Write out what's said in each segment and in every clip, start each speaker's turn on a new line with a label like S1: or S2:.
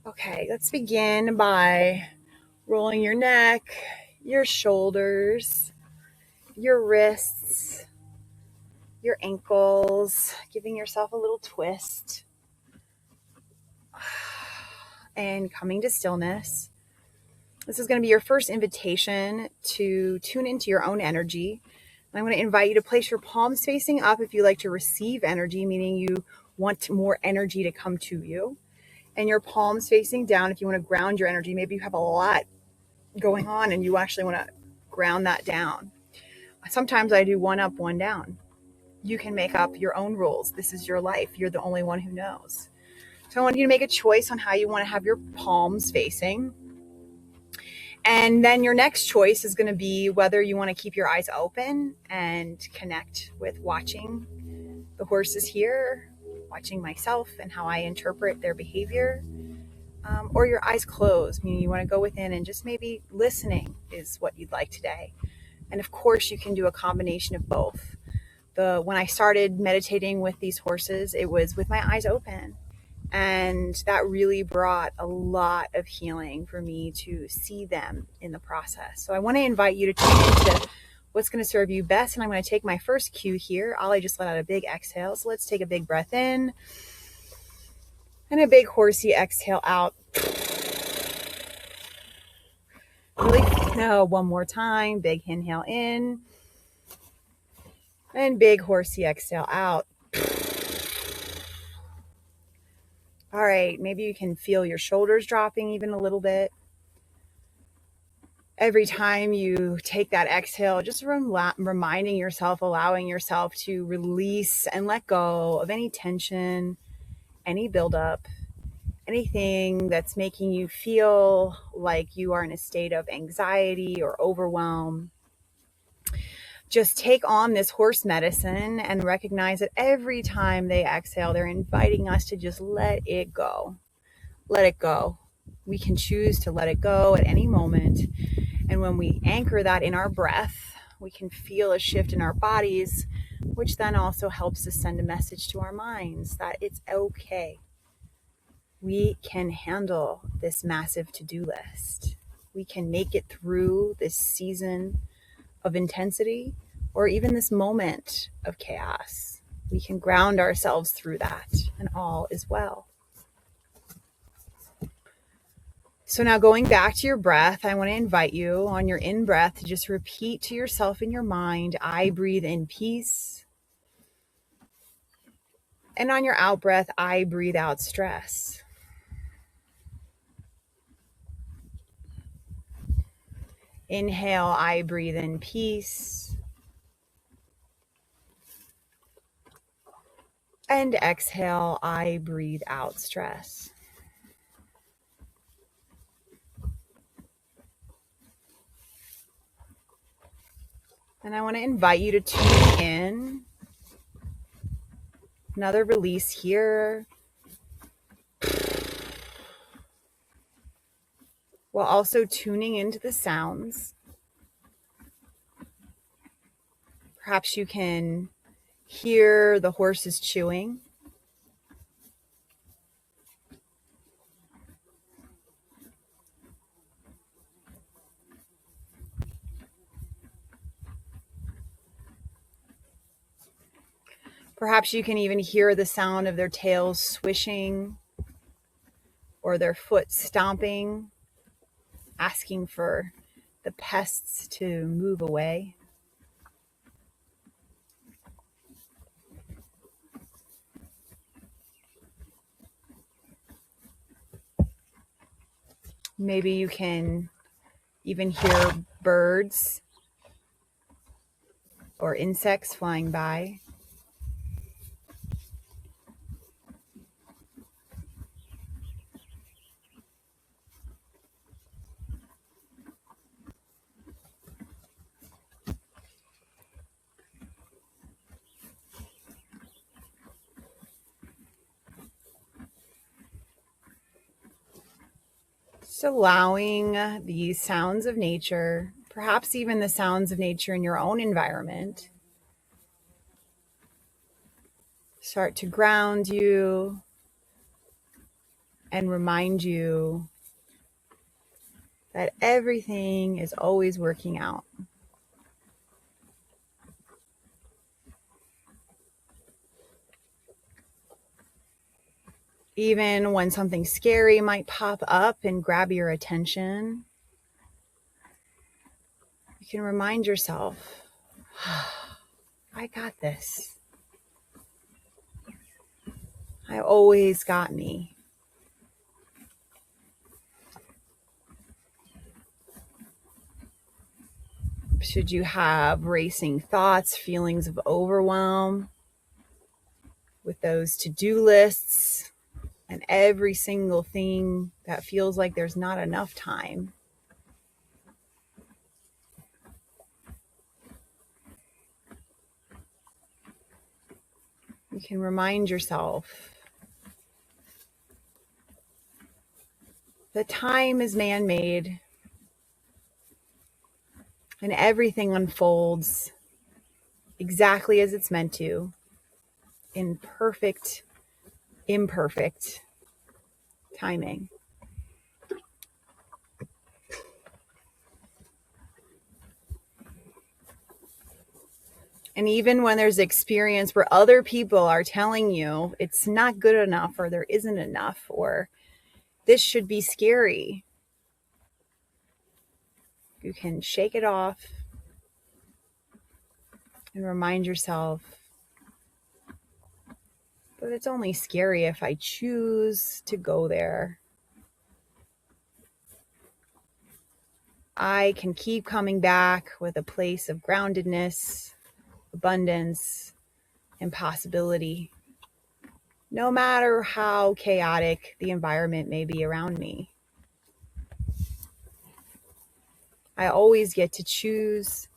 S1: Okay, let's begin by rolling your neck, your shoulders, your wrists, your ankles, giving yourself a little twist, and coming to stillness. This is going to be your first invitation to tune into your own energy. And I'm going to invite you to place your palms facing up if you like to receive energy, meaning you want more energy to come to you. And your palms facing down if you want to ground your energy. Maybe you have a lot going on and you actually want to ground that down. Sometimes I do one up, one down. You can make up your own rules. This is your life. You're the only one who knows. So I want you to make a choice on how you want to have your palms facing. And then your next choice is going to be whether you want to keep your eyes open and connect with watching the horses here, watching myself and how I interpret their behavior, or your eyes closed, meaning you want to go within and just maybe listening is what you'd like today. And of course, you can do a combination of both. When I started meditating with these horses, it was with my eyes open. And that really brought a lot of healing for me to see them in the process. So I want to invite you to tune into what's going to serve you best. And I'm going to take my first cue here. Ollie just let out a big exhale. So let's take a big breath in and a big horsey exhale out. Really, no, one more time. Big inhale in and big horsey exhale out. All right, maybe you can feel your shoulders dropping even a little bit. Every time you take that exhale, just reminding yourself, allowing yourself to release and let go of any tension, any buildup, anything that's making you feel like you are in a state of anxiety or overwhelm. Just take on this horse medicine and recognize that every time they exhale, they're inviting us to just let it go. Let it go. We can choose to let it go at any moment. And when we anchor that in our breath, we can feel a shift in our bodies, which then also helps us send a message to our minds that it's okay. We can handle this massive to-do list. We can make it through this season of intensity or even this moment of chaos. We can ground ourselves through that and all is well. So now going back to your breath, I want to invite you on your in-breath to just repeat to yourself in your mind, I breathe in peace. And on your out-breath, I breathe out stress. Inhale, I breathe in peace. And exhale, I breathe out stress. And I want to invite you to tune in. Another release here. While also tuning into the sounds. Perhaps you can hear the horses chewing. Perhaps you can even hear the sound of their tails swishing or their foot stomping, asking for the pests to move away. Maybe you can even hear birds or insects flying by. Just allowing these sounds of nature, perhaps even the sounds of nature in your own environment, start to ground you and remind you that everything is always working out. Even when something scary might pop up and grab your attention, you can remind yourself, I got this. I always got me. Should you have racing thoughts, feelings of overwhelm with those to-do lists and every single thing that feels like there's not enough time, you can remind yourself that time is man-made and everything unfolds exactly as it's meant to, in perfect, imperfect timing. And even when there's experience where other people are telling you it's not good enough, or there isn't enough, or this should be scary, you can shake it off and remind yourself that it's only scary if I choose to go there. I can keep coming back with a place of groundedness, abundance, and possibility, no matter how chaotic the environment may be around me. I always get to choose,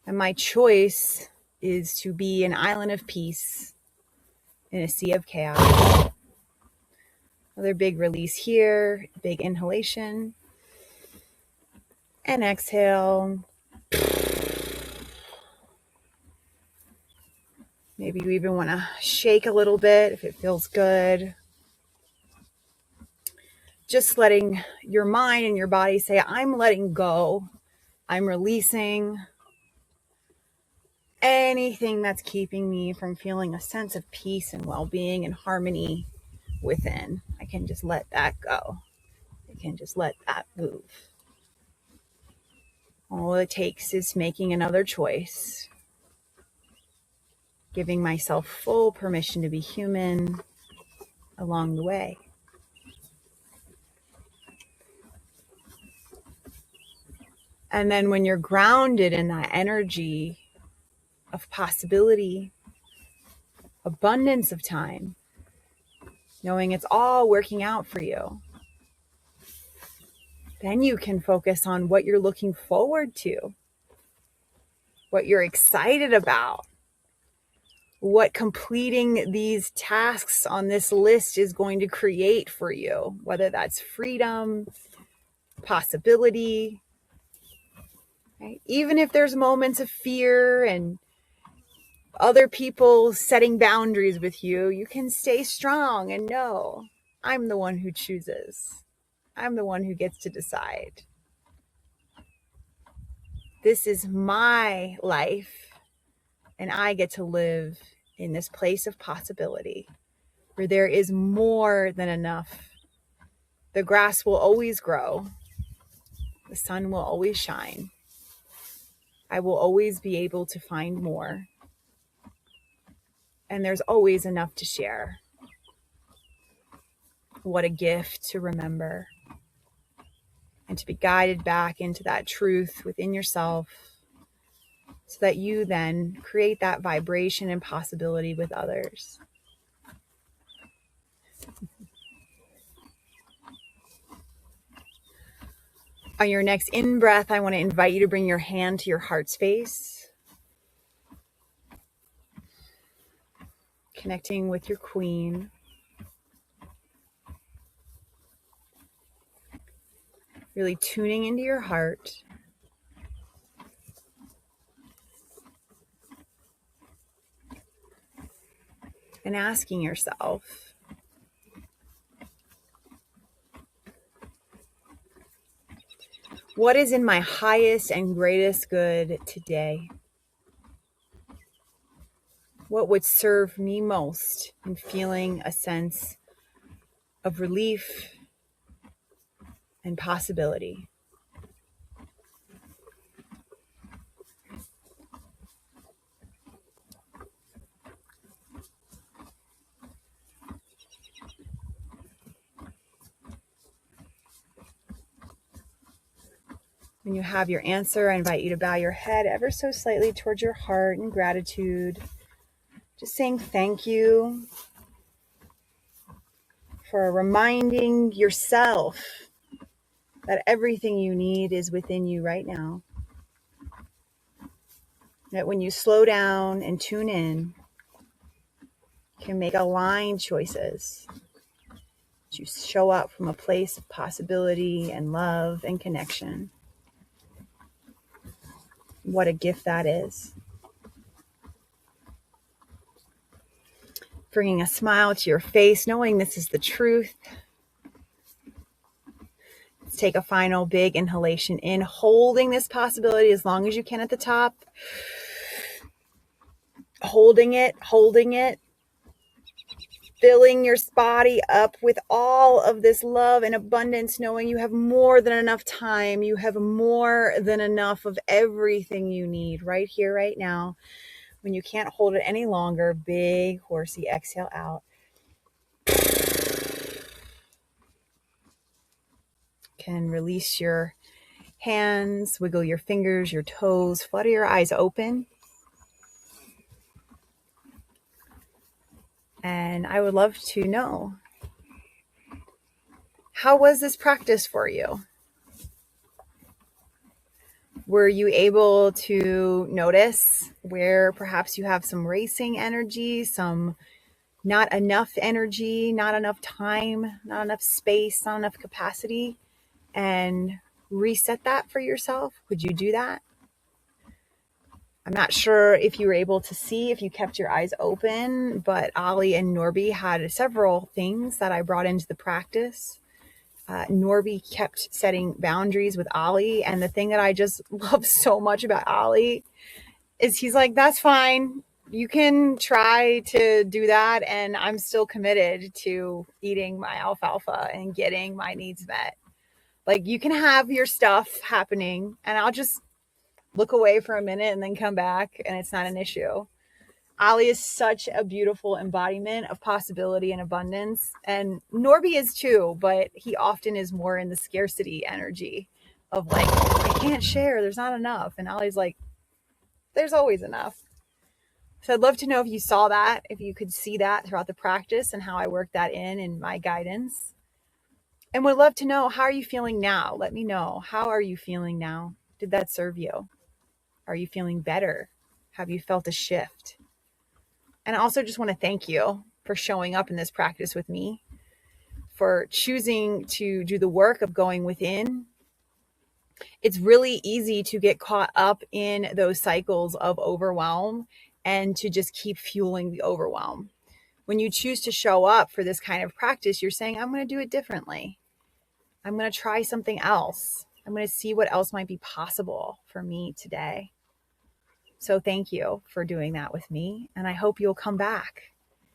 S1: and my choice is to be an island of peace in a sea of chaos. Another big release here, big inhalation, and exhale. Maybe you even want to shake a little bit if it feels good. Just letting your mind and your body say, I'm letting go. I'm releasing anything that's keeping me from feeling a sense of peace and well-being and harmony within. I can just let that go. I can just let that move. All it takes is making another choice, giving myself full permission to be human along the way. And then when you're grounded in that energy of possibility, abundance of time, knowing it's all working out for you, then you can focus on what you're looking forward to, what you're excited about, what completing these tasks on this list is going to create for you, whether that's freedom, possibility, right? Even if there's moments of fear and other people setting boundaries with you, you can stay strong and know, I'm the one who chooses. I'm the one who gets to decide. This is my life, and I get to live in this place of possibility where there is more than enough. The grass will always grow. The sun will always shine. I will always be able to find more. And there's always enough to share. What a gift to remember and to be guided back into that truth within yourself so that you then create that vibration and possibility with others. On your next in-breath, I want to invite you to bring your hand to your heart space, connecting with your queen. Really tuning into your heart. And asking yourself, What is in my highest and greatest good today? What would serve me most in feeling a sense of relief and possibility? When you have your answer, I invite you to bow your head ever so slightly towards your heart in gratitude. Just saying thank you for reminding yourself that everything you need is within you right now. That when you slow down and tune in, you can make aligned choices. You show up from a place of possibility and love and connection. What a gift that is. Bringing a smile to your face, knowing this is the truth. Let's take a final big inhalation in, holding this possibility as long as you can at the top. Holding it. Filling your body up with all of this love and abundance, knowing you have more than enough time. You have more than enough of everything you need right here, right now. When you can't hold it any longer, big horsey exhale out. Can release your hands, wiggle your fingers, your toes, flutter your eyes open. And I would love to know, how was this practice for you? Were you able to notice where perhaps you have some racing energy, some not enough energy, not enough time, not enough space, not enough capacity, and reset that for yourself? Could you do that? I'm not sure if you were able to see, if you kept your eyes open, but Ollie and Norby had several things that I brought into the practice. Norby kept setting boundaries with Ollie. And the thing that I just love so much about Ollie is he's like, that's fine. You can try to do that. And I'm still committed to eating my alfalfa and getting my needs met. Like, you can have your stuff happening and I'll just look away for a minute and then come back, and it's not an issue. Ollie is such a beautiful embodiment of possibility and abundance, and Norby is too, but he often is more in the scarcity energy of like, I can't share, there's not enough. And Ollie's like, there's always enough. So I'd love to know if you saw that, if you could see that throughout the practice and how I work that in my guidance. And would love to know, how are you feeling now? Let me know. How are you feeling now? Did that serve you? Are you feeling better? Have you felt a shift? And I also just want to thank you for showing up in this practice with me, for choosing to do the work of going within. It's really easy to get caught up in those cycles of overwhelm and to just keep fueling the overwhelm. When you choose to show up for this kind of practice, you're saying, I'm going to do it differently. I'm going to try something else. I'm going to see what else might be possible for me today. So thank you for doing that with me. And I hope you'll come back.